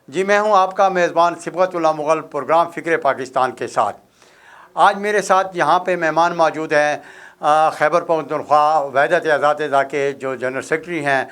جی میں ہوں آپ کا میزبان صبغت اللہ مغل پروگرام فکر پاکستان کے ساتھ۔ آج میرے ساتھ یہاں پہ مہمان موجود ہیں خیبر پختونخوا وحدت آزاد کے جو جنرل سیکرٹری ہیں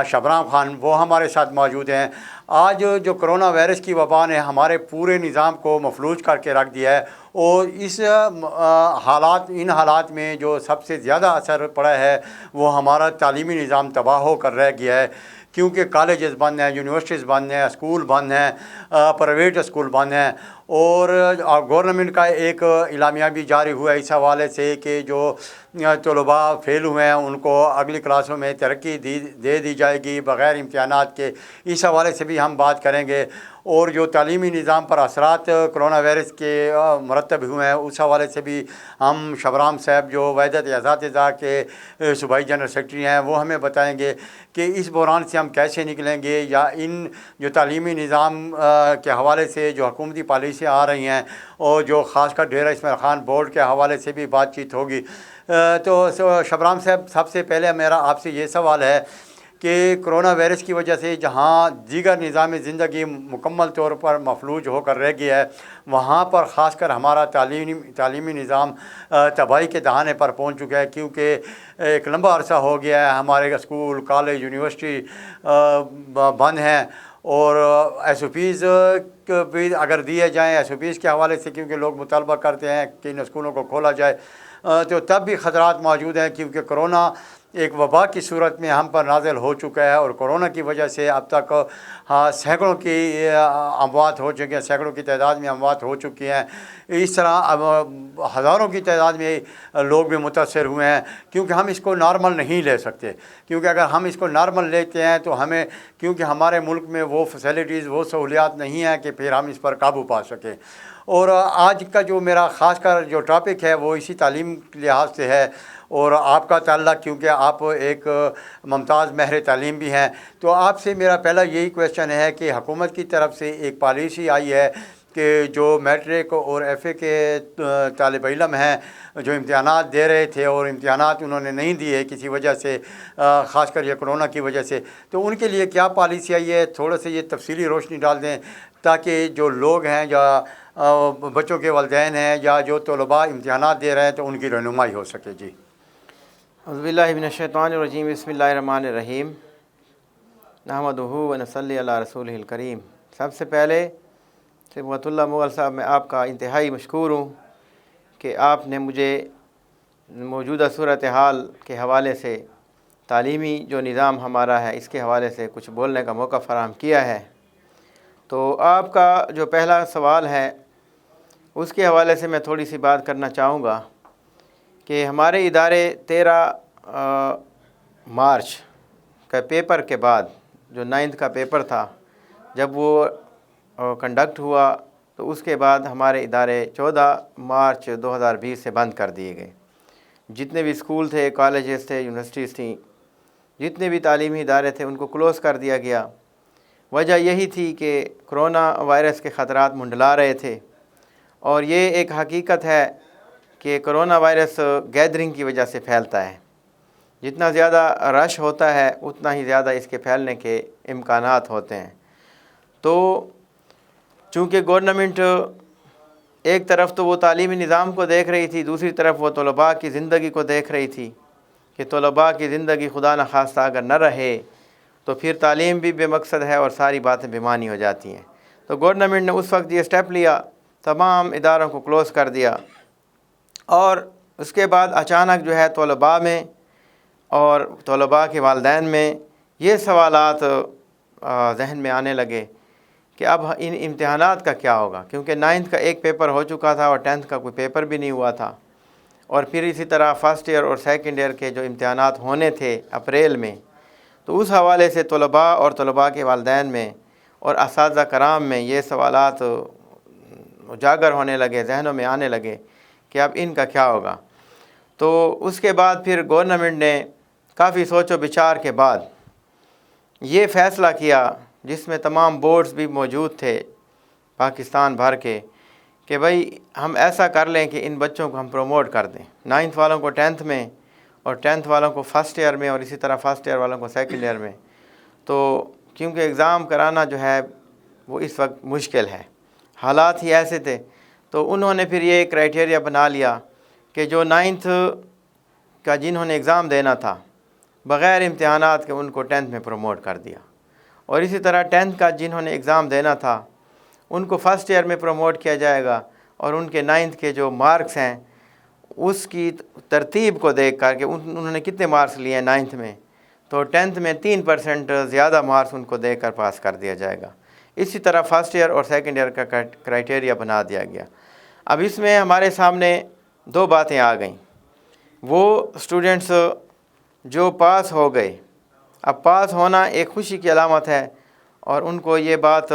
شبرام خان، وہ ہمارے ساتھ موجود ہیں۔ آج جو کرونا وائرس کی وبا نے ہمارے پورے نظام کو مفلوج کر کے رکھ دیا ہے، اور اس ان حالات میں جو سب سے زیادہ اثر پڑا ہے وہ ہمارا تعلیمی نظام تباہ ہو کر رہ گیا ہے، کیونکہ کالجز بند ہیں، یونیورسٹیز بند ہیں، اسکول بند ہیں، پرائیویٹ اسکول بند ہیں، اور گورنمنٹ کا ایک اعلامیہ بھی جاری ہوا ہے اس حوالے سے کہ جو طلباء فیل ہوئے ہیں ان کو اگلی کلاسوں میں ترقی دے دی جائے گی بغیر امتحانات کے۔ اس حوالے سے بھی ہم بات کریں گے، اور جو تعلیمی نظام پر اثرات کرونا وائرس کے مرتب ہوئے ہیں اس حوالے سے بھی ہم شبرام صاحب جو وحدت اساتذہ کے صوبائی جنرل سیکرٹری ہیں وہ ہمیں بتائیں گے کہ اس بحران سے ہم کیسے نکلیں گے، یا ان جو تعلیمی نظام کے حوالے سے جو حکومتی پالیسیاں آ رہی ہیں، اور جو خاص کر ڈیرہ اسماعیل خان بورڈ کے حوالے سے بھی بات چیت ہوگی۔ تو شبرام صاحب، سب سے پہلے میرا آپ سے یہ سوال ہے کہ کرونا وائرس کی وجہ سے جہاں دیگر نظام زندگی مکمل طور پر مفلوج ہو کر رہ گیا ہے، وہاں پر خاص کر ہمارا تعلیمی نظام تباہی کے دہانے پر پہنچ چکا ہے، کیونکہ ایک لمبا عرصہ ہو گیا ہے ہمارے اسکول، کالج، یونیورسٹی بند ہیں، اور ایس او پیز بھی اگر دیے جائیں ایس او پیز کے حوالے سے، کیونکہ لوگ مطالبہ کرتے ہیں کہ ان اسکولوں کو کھولا جائے، تو تب بھی خطرات موجود ہیں، کیونکہ کرونا ایک وبا کی صورت میں ہم پر نازل ہو چکا ہے، اور کرونا کی وجہ سے اب تک سینکڑوں کی اموات ہو چکی ہیں، سینکڑوں کی تعداد میں اموات ہو چکی ہیں۔ اس طرح اب ہزاروں کی تعداد میں لوگ بھی متاثر ہوئے ہیں، کیونکہ ہم اس کو نارمل نہیں لے سکتے، کیونکہ اگر ہم اس کو نارمل لیتے ہیں تو ہمیں، کیونکہ ہمارے ملک میں وہ فیسلٹیز، وہ سہولیات نہیں ہیں کہ پھر ہم اس پر قابو پا سکیں۔ اور آج کا جو میرا خاص کر جو ٹاپک ہے وہ اسی تعلیم کے لحاظ سے ہے، اور آپ کا تعلق، کیونکہ آپ ایک ممتاز ماہر تعلیم بھی ہیں، تو آپ سے میرا پہلا یہی کویشچن ہے کہ حکومت کی طرف سے ایک پالیسی آئی ہے کہ جو میٹرک اور ایف اے کے طالب علم ہیں جو امتحانات دے رہے تھے اور امتحانات انہوں نے نہیں دیے کسی وجہ سے، خاص کر یہ کرونا کی وجہ سے، تو ان کے لیے کیا پالیسی آئی ہے؟ تھوڑا سا یہ تفصیلی روشنی ڈال دیں تاکہ جو لوگ ہیں یا بچوں کے والدین ہیں یا جو طلباء امتحانات دے رہے ہیں تو ان کی رہنمائی ہو سکے۔ جی اعوذ باللہ من الشیطان الرجیم، بسم اللہ الرحمن الرحیم، نحمدہ و نصلی علی رسولہ الکریم۔ سب سے پہلے صبغت اللہ مغل صاحب، میں آپ کا انتہائی مشکور ہوں کہ آپ نے مجھے موجودہ صورتحال کے حوالے سے، تعلیمی جو نظام ہمارا ہے اس کے حوالے سے کچھ بولنے کا موقع فراہم کیا ہے۔ تو آپ کا جو پہلا سوال ہے اس کے حوالے سے میں تھوڑی سی بات کرنا چاہوں گا کہ ہمارے ادارے 13 مارچ کا پیپر کے بعد، جو 9th کا پیپر تھا، جب وہ کنڈکٹ ہوا تو اس کے بعد ہمارے ادارے 14 مارچ 2020 سے بند کر دیے گئے۔ جتنے بھی اسکول تھے، کالجز تھے، یونیورسٹیز تھیں، جتنے بھی تعلیمی ادارے تھے ان کو کلوز کر دیا گیا۔ وجہ یہی تھی کہ کرونا وائرس کے خطرات منڈلا رہے تھے، اور یہ ایک حقیقت ہے کہ کرونا وائرس گیدرنگ کی وجہ سے پھیلتا ہے۔ جتنا زیادہ رش ہوتا ہے اتنا ہی زیادہ اس کے پھیلنے کے امکانات ہوتے ہیں۔ تو چونکہ گورنمنٹ ایک طرف تو وہ تعلیمی نظام کو دیکھ رہی تھی، دوسری طرف وہ طلباء کی زندگی کو دیکھ رہی تھی کہ طلباء کی زندگی خدا نخواستہ اگر نہ رہے تو پھر تعلیم بھی بے مقصد ہے اور ساری باتیں بے معنی ہو جاتی ہیں۔ تو گورنمنٹ نے اس وقت یہ سٹیپ لیا، تمام اداروں کو کلوز کر دیا، اور اس کے بعد اچانک جو ہے طلباء میں اور طلباء کے والدین میں یہ سوالات ذہن میں آنے لگے کہ اب ان امتحانات کا کیا ہوگا، کیونکہ 9th کا ایک پیپر ہو چکا تھا اور 10th کا کوئی پیپر بھی نہیں ہوا تھا، اور پھر اسی طرح فرسٹ ایئر اور سیکنڈ ایئر کے جو امتحانات ہونے تھے اپریل میں، تو اس حوالے سے طلباء اور طلباء کے والدین میں اور اساتذہ کرام میں یہ سوالات اجاگر ہونے لگے، ذہنوں میں آنے لگے کہ اب ان کا کیا ہوگا۔ تو اس کے بعد پھر گورنمنٹ نے کافی سوچ و بچار کے بعد یہ فیصلہ کیا، جس میں تمام بورڈز بھی موجود تھے پاکستان بھر کے، کہ بھئی ہم ایسا کر لیں کہ ان بچوں کو ہم پروموٹ کر دیں، 9th والوں کو 10th میں اور 10th والوں کو فرسٹ ایئر میں، اور اسی طرح فرسٹ ایئر والوں کو سیکنڈ ایئر میں۔ تو کیونکہ ایگزام کرانا جو ہے وہ اس وقت مشکل ہے، حالات ہی ایسے تھے۔ تو انہوں نے پھر یہ کرائٹیریا بنا لیا کہ جو 9th کا جنہوں نے ایگزام دینا تھا بغیر امتحانات کے ان کو 10th میں پروموٹ کر دیا، اور اسی طرح 10th کا جنہوں نے ایگزام دینا تھا ان کو فرسٹ ایئر میں پروموٹ کیا جائے گا، اور ان کے 9th کے جو مارکس ہیں اس کی ترتیب کو دیکھ کر کہ انہوں نے کتنے مارکس لیے ہیں 9th میں، تو 10th میں 3% زیادہ مارکس ان کو دے کر پاس کر دیا جائے گا۔ اسی طرح فرسٹ ایئر اور سیکنڈ ایئر کا کرائٹیریا بنا دیا گیا۔ اب اس میں ہمارے سامنے دو باتیں آ گئیں۔ وہ اسٹوڈنٹس جو پاس ہو گئے، اب پاس ہونا ایک خوشی کی علامت ہے، اور ان کو یہ بات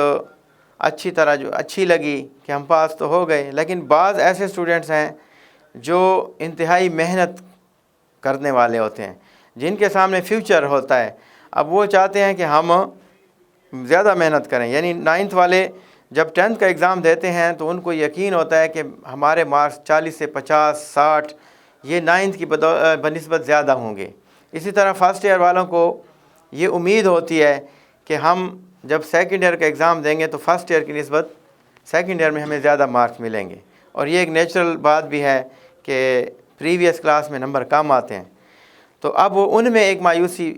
اچھی لگی کہ ہم پاس تو ہو گئے، لیکن بعض ایسے اسٹوڈنٹس ہیں جو انتہائی محنت کرنے والے ہوتے ہیں، جن کے سامنے فیوچر ہوتا ہے۔ اب وہ چاہتے ہیں کہ ہم زیادہ محنت کریں، یعنی 9th والے جب 10th کا ایگزام دیتے ہیں تو ان کو یقین ہوتا ہے کہ ہمارے مارکس 40 سے 50 60 یہ 9th کی بنسبت زیادہ ہوں گے۔ اسی طرح فرسٹ ایئر والوں کو یہ امید ہوتی ہے کہ ہم جب سیکنڈ ایئر کا ایگزام دیں گے تو فرسٹ ایئر کی نسبت سیکنڈ ایئر میں ہمیں زیادہ مارکس ملیں گے، اور یہ ایک نیچرل بات بھی ہے کہ پریویس کلاس میں نمبر کم آتے ہیں۔ تو اب ان میں ایک مایوسی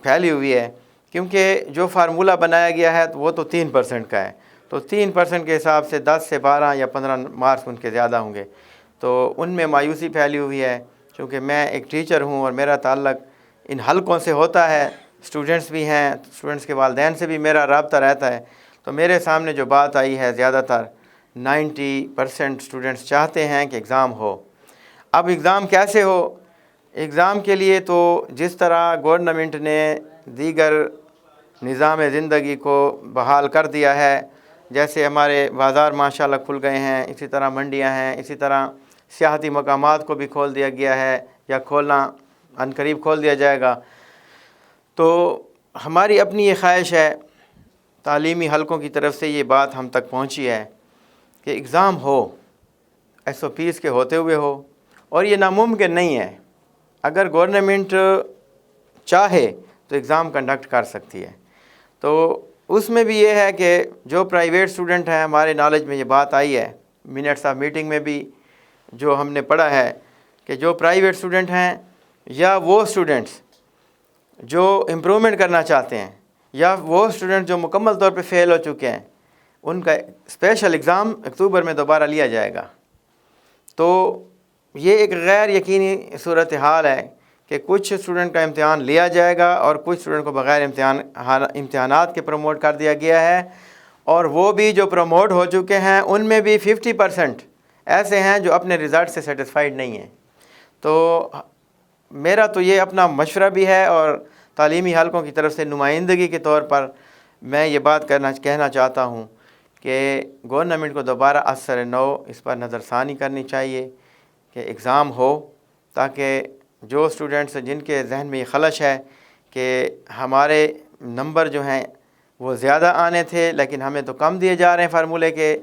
پھیلی ہوئی ہے، کیونکہ جو فارمولہ بنایا گیا ہے وہ تو 3% کا ہے، تو 3% کے حساب سے 10 سے 12 یا 15 مارکس ان کے زیادہ ہوں گے، تو ان میں مایوسی پھیلی ہوئی ہے۔ چونکہ میں ایک ٹیچر ہوں اور میرا تعلق ان حلقوں سے ہوتا ہے، اسٹوڈنٹس بھی ہیں، اسٹوڈنٹس کے والدین سے بھی میرا رابطہ رہتا ہے، تو میرے سامنے جو بات آئی ہے زیادہ تر 90% اسٹوڈنٹس چاہتے ہیں کہ ایگزام ہو۔ اب ایگزام کیسے ہو؟ ایگزام کے لیے تو جس طرح گورنمنٹ نے دیگر نظام زندگی کو بحال کر دیا ہے، جیسے ہمارے بازار ماشاءاللہ کھل گئے ہیں، اسی طرح منڈیاں ہیں، اسی طرح سیاحتی مقامات کو بھی کھول دیا گیا ہے، یا کھولنا عنقریب کھول دیا جائے گا۔ تو ہماری اپنی یہ خواہش ہے، تعلیمی حلقوں کی طرف سے یہ بات ہم تک پہنچی ہے کہ ایگزام ہو، SOPs کے ہوتے ہوئے ہو، اور یہ ناممکن نہیں ہے۔ اگر گورنمنٹ چاہے تو ایگزام کنڈکٹ کر سکتی ہے۔ تو اس میں بھی یہ ہے کہ جو پرائیویٹ اسٹوڈنٹ ہیں، ہمارے نالج میں یہ بات آئی ہے، منٹس آف میٹنگ میں بھی جو ہم نے پڑھا ہے کہ جو پرائیویٹ اسٹوڈنٹ ہیں یا وہ اسٹوڈنٹس جو امپرومنٹ کرنا چاہتے ہیں، یا وہ اسٹوڈنٹ جو مکمل طور پہ فیل ہو چکے ہیں، ان کا اسپیشل ایگزام اکتوبر میں دوبارہ لیا جائے گا۔ تو یہ ایک غیر یقینی صورتحال ہے کہ کچھ اسٹوڈنٹ کا امتحان لیا جائے گا اور کچھ اسٹوڈنٹ کو بغیر امتحانات کے پروموٹ کر دیا گیا ہے، اور وہ بھی جو پروموٹ ہو چکے ہیں ان میں بھی 50% ایسے ہیں جو اپنے رزلٹ سے سیٹسفائیڈ نہیں ہیں۔ تو میرا تو یہ اپنا مشورہ بھی ہے، اور تعلیمی حلقوں کی طرف سے نمائندگی کے طور پر میں یہ بات کہنا چاہتا ہوں کہ گورنمنٹ کو دوبارہ اثر نو اس پر نظر ثانی کرنی چاہیے کہ ایگزام ہو، تاکہ جو اسٹوڈنٹس جن کے ذہن میں یہ خلش ہے کہ ہمارے نمبر جو ہیں وہ زیادہ آنے تھے لیکن ہمیں تو کم دیے جا رہے ہیں فارمولے کے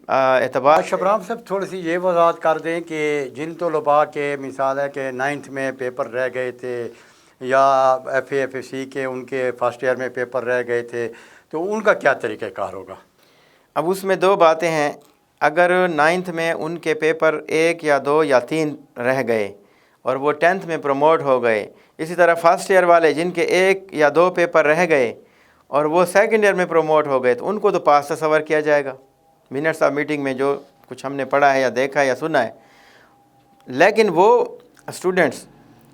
اعتبار۔ شبرام صاحب تھوڑی سی یہ وضاحت کر دیں کہ جن طلباء کے مثال ہے کہ 9th میں پیپر رہ گئے تھے، یا FA/FSC کے ان کے فرسٹ ایئر میں پیپر رہ گئے تھے، تو ان کا کیا طریقہ کار ہوگا؟ اب اس میں دو باتیں ہیں۔ اگر 9th میں ان کے پیپر 1 یا 2 یا 3 رہ گئے اور وہ 10th میں پروموٹ ہو گئے، اسی طرح فرسٹ ایئر والے جن کے 1 یا 2 پیپر رہ گئے اور وہ سیکنڈ ایئر میں پروموٹ ہو گئے، تو ان کو تو پاس تصور کیا جائے گا، منٹس آف میٹنگ میں جو کچھ ہم نے پڑھا ہے یا دیکھا ہے یا سنا ہے۔ لیکن وہ اسٹوڈنٹس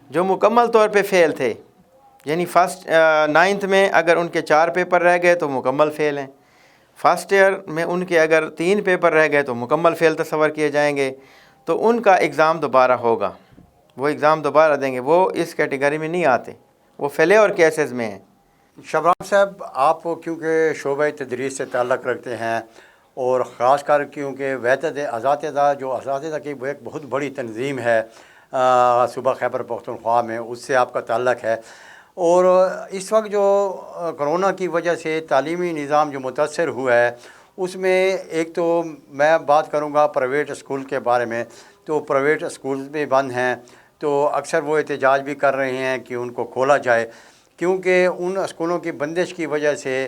جو مکمل طور پہ فیل تھے، یعنی 9th میں اگر ان کے 4 پیپر رہ گئے تو مکمل فیل ہیں، فرسٹ ایئر میں ان کے اگر 3 پیپر رہ گئے تو مکمل فیل تصور کیے جائیں گے، تو ان کا ایگزام دوبارہ ہوگا، وہ ایگزام دوبارہ دیں گے، وہ اس کیٹیگری میں نہیں آتے، وہ فیلیور کیسز میں ہیں۔ شبرام صاحب، آپ کیونکہ شعبہ تدریس سے تعلق رکھتے ہیں، اور خاص کر کیونکہ وحدت اساتذہ جو اساتذہ کی وہ ایک بہت بڑی تنظیم ہے صوبہ خیبر پختونخوا میں، اس سے آپ کا تعلق ہے، اور اس وقت جو کرونا کی وجہ سے تعلیمی نظام جو متاثر ہوا ہے، اس میں ایک تو میں بات کروں گا پرائیویٹ اسکول کے بارے میں، تو پرائیویٹ اسکول بھی بند ہیں، تو اکثر وہ احتجاج بھی کر رہے ہیں کہ ان کو کھولا جائے، کیونکہ ان اسکولوں کی بندش کی وجہ سے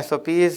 SOPs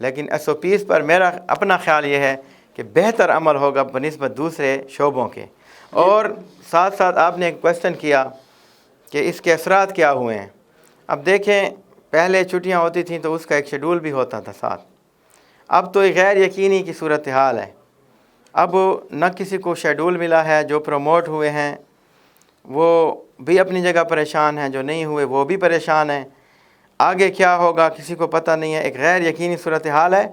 لیکن SOPs پر میرا اپنا خیال یہ ہے کہ بہتر عمل ہوگا بنسبت دوسرے شعبوں کے۔ اور ساتھ ساتھ آپ نے ایک کویسچن کیا کہ اس کے اثرات کیا ہوئے ہیں۔ اب دیکھیں، پہلے چھٹیاں ہوتی تھیں تو اس کا ایک شیڈول بھی ہوتا تھا ساتھ، اب تو یہ غیر یقینی کی صورتحال ہے۔ اب نہ کسی کو شیڈول ملا ہے، جو پروموٹ ہوئے ہیں وہ بھی اپنی جگہ پریشان ہیں، جو نہیں ہوئے وہ بھی پریشان ہیں۔ آگے کیا ہوگا کسی کو پتہ نہیں ہے، ایک غیر یقینی صورتحال ہے۔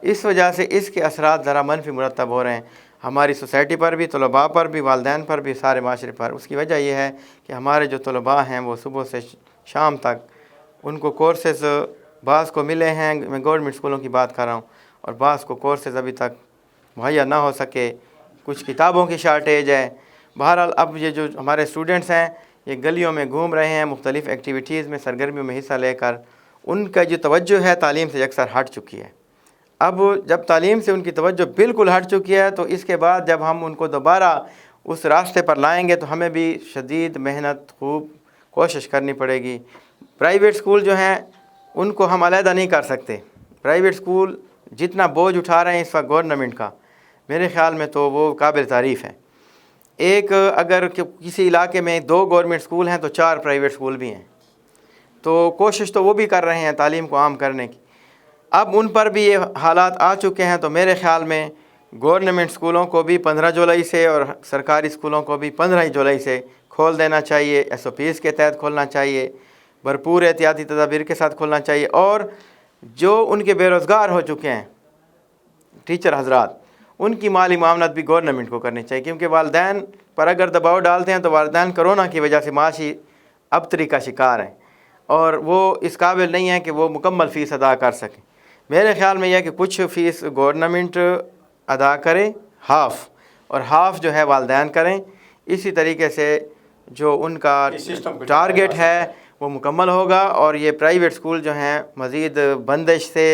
اس وجہ سے اس کے اثرات ذرا منفی مرتب ہو رہے ہیں ہماری سوسائٹی پر بھی، طلباء پر بھی، والدین پر بھی، سارے معاشرے پر۔ اس کی وجہ یہ ہے کہ ہمارے جو طلباء ہیں وہ صبح سے شام تک ان کو کورسز بعض کو ملے ہیں، میں گورنمنٹ اسکولوں کی بات کر رہا ہوں، اور بعض کو کورسز ابھی تک مہیا نہ ہو سکے، کچھ کتابوں کی شارٹیج ہے۔ بہرحال اب یہ جو ہمارے اسٹوڈنٹس ہیں یہ گلیوں میں گھوم رہے ہیں، مختلف ایکٹیویٹیز میں، سرگرمیوں میں حصہ لے کر ان کا جو توجہ ہے تعلیم سے اکثر ہٹ چکی ہے۔ اب جب تعلیم سے ان کی توجہ بالکل ہٹ چکی ہے تو اس کے بعد جب ہم ان کو دوبارہ اس راستے پر لائیں گے تو ہمیں بھی شدید محنت، خوب کوشش کرنی پڑے گی۔ پرائیویٹ اسکول جو ہیں ان کو ہم علیحدہ نہیں کر سکتے۔ پرائیویٹ اسکول جتنا بوجھ اٹھا رہے ہیں اس وقت گورنمنٹ کا، میرے خیال میں تو وہ قابل تعریف ہے۔ ایک اگر کسی علاقے میں 2 گورنمنٹ اسکول ہیں تو 4 پرائیویٹ اسکول بھی ہیں، تو کوشش تو وہ بھی کر رہے ہیں تعلیم کو عام کرنے کی۔ اب ان پر بھی یہ حالات آ چکے ہیں تو میرے خیال میں گورنمنٹ اسکولوں کو بھی 15 جولائی سے اور سرکاری اسکولوں کو بھی 15 جولائی سے کھول دینا چاہیے، SOPs کے تحت کھولنا چاہیے، بھرپور احتیاطی تدابیر کے ساتھ کھولنا چاہیے۔ اور جو ان کے بے روزگار ہو چکے ہیں ٹیچر حضرات، ان کی مالی معاونت بھی گورنمنٹ کو کرنی چاہیے، کیونکہ والدین پر اگر دباؤ ڈالتے ہیں تو والدین کرونا کی وجہ سے معاشی ابتری کا شکار ہیں اور وہ اس قابل نہیں ہیں کہ وہ مکمل فیس ادا کر سکیں۔ میرے خیال میں یہ ہے کہ کچھ فیس گورنمنٹ ادا کرے، اور ہاف جو ہے والدین کریں۔ اسی طریقے سے جو ان کا ٹارگٹ ہے وہ مکمل ہوگا، اور یہ پرائیویٹ اسکول جو ہیں مزید بندش سے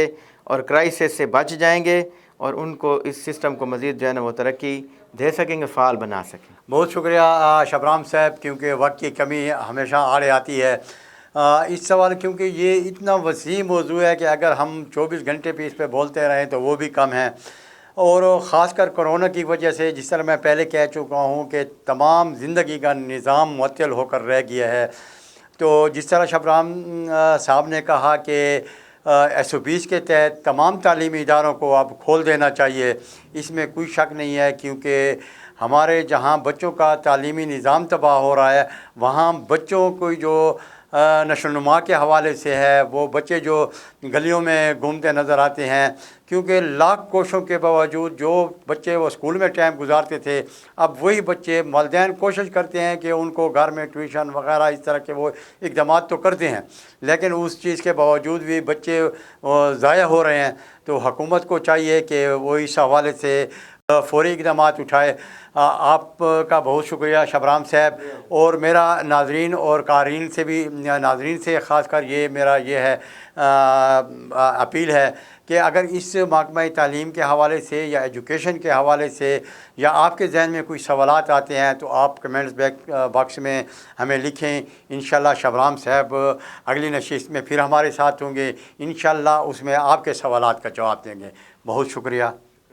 اور کرائسس سے بچ جائیں گے، اور ان کو اس سسٹم کو مزید جو ہے نا وہ ترقی دے سکیں گے، فعال بنا سکیں۔ بہت شکریہ شبرام صاحب، کیونکہ وقت کی کمی ہمیشہ آڑے آتی ہے اس سوال، کیونکہ یہ اتنا وسیع موضوع ہے کہ اگر ہم 24 گھنٹے پہ اس پہ بولتے رہیں تو وہ بھی کم ہے۔ اور خاص کر کرونا کی وجہ سے، جس طرح میں پہلے کہہ چکا ہوں کہ تمام زندگی کا نظام معطل ہو کر رہ گیا ہے، تو جس طرح شبرام صاحب نے کہا کہ SOPs کے تحت تمام تعلیمی اداروں کو اب کھول دینا چاہیے، اس میں کوئی شک نہیں ہے، کیونکہ ہمارے جہاں بچوں کا تعلیمی نظام تباہ ہو رہا ہے، وہاں بچوں کو جو نشو و نما کے حوالے سے ہے، وہ بچے جو گلیوں میں گھومتے نظر آتے ہیں، کیونکہ لاکھ کوششوں کے باوجود جو بچے وہ اسکول میں ٹائم گزارتے تھے، اب وہی بچے، والدین کوشش کرتے ہیں کہ ان کو گھر میں ٹیوشن وغیرہ اس طرح کے وہ اقدامات تو کرتے ہیں، لیکن اس چیز کے باوجود بھی بچے ضائع ہو رہے ہیں۔ تو حکومت کو چاہیے کہ وہ اس حوالے سے فوری اقدامات اٹھائے۔ آپ کا بہت شکریہ شبرام صاحب، اور میرا ناظرین اور قارئین سے بھی، ناظرین سے خاص کر میرا یہ ہے اپیل ہے کہ اگر اس محکمہ تعلیم کے حوالے سے یا ایجوکیشن کے حوالے سے یا آپ کے ذہن میں کوئی سوالات آتے ہیں تو آپ کمنٹس باکس میں ہمیں لکھیں۔ انشاءاللہ شبرام صاحب اگلی نشست میں پھر ہمارے ساتھ ہوں گے، انشاءاللہ اس میں آپ کے سوالات کا جواب دیں گے۔ بہت شکریہ۔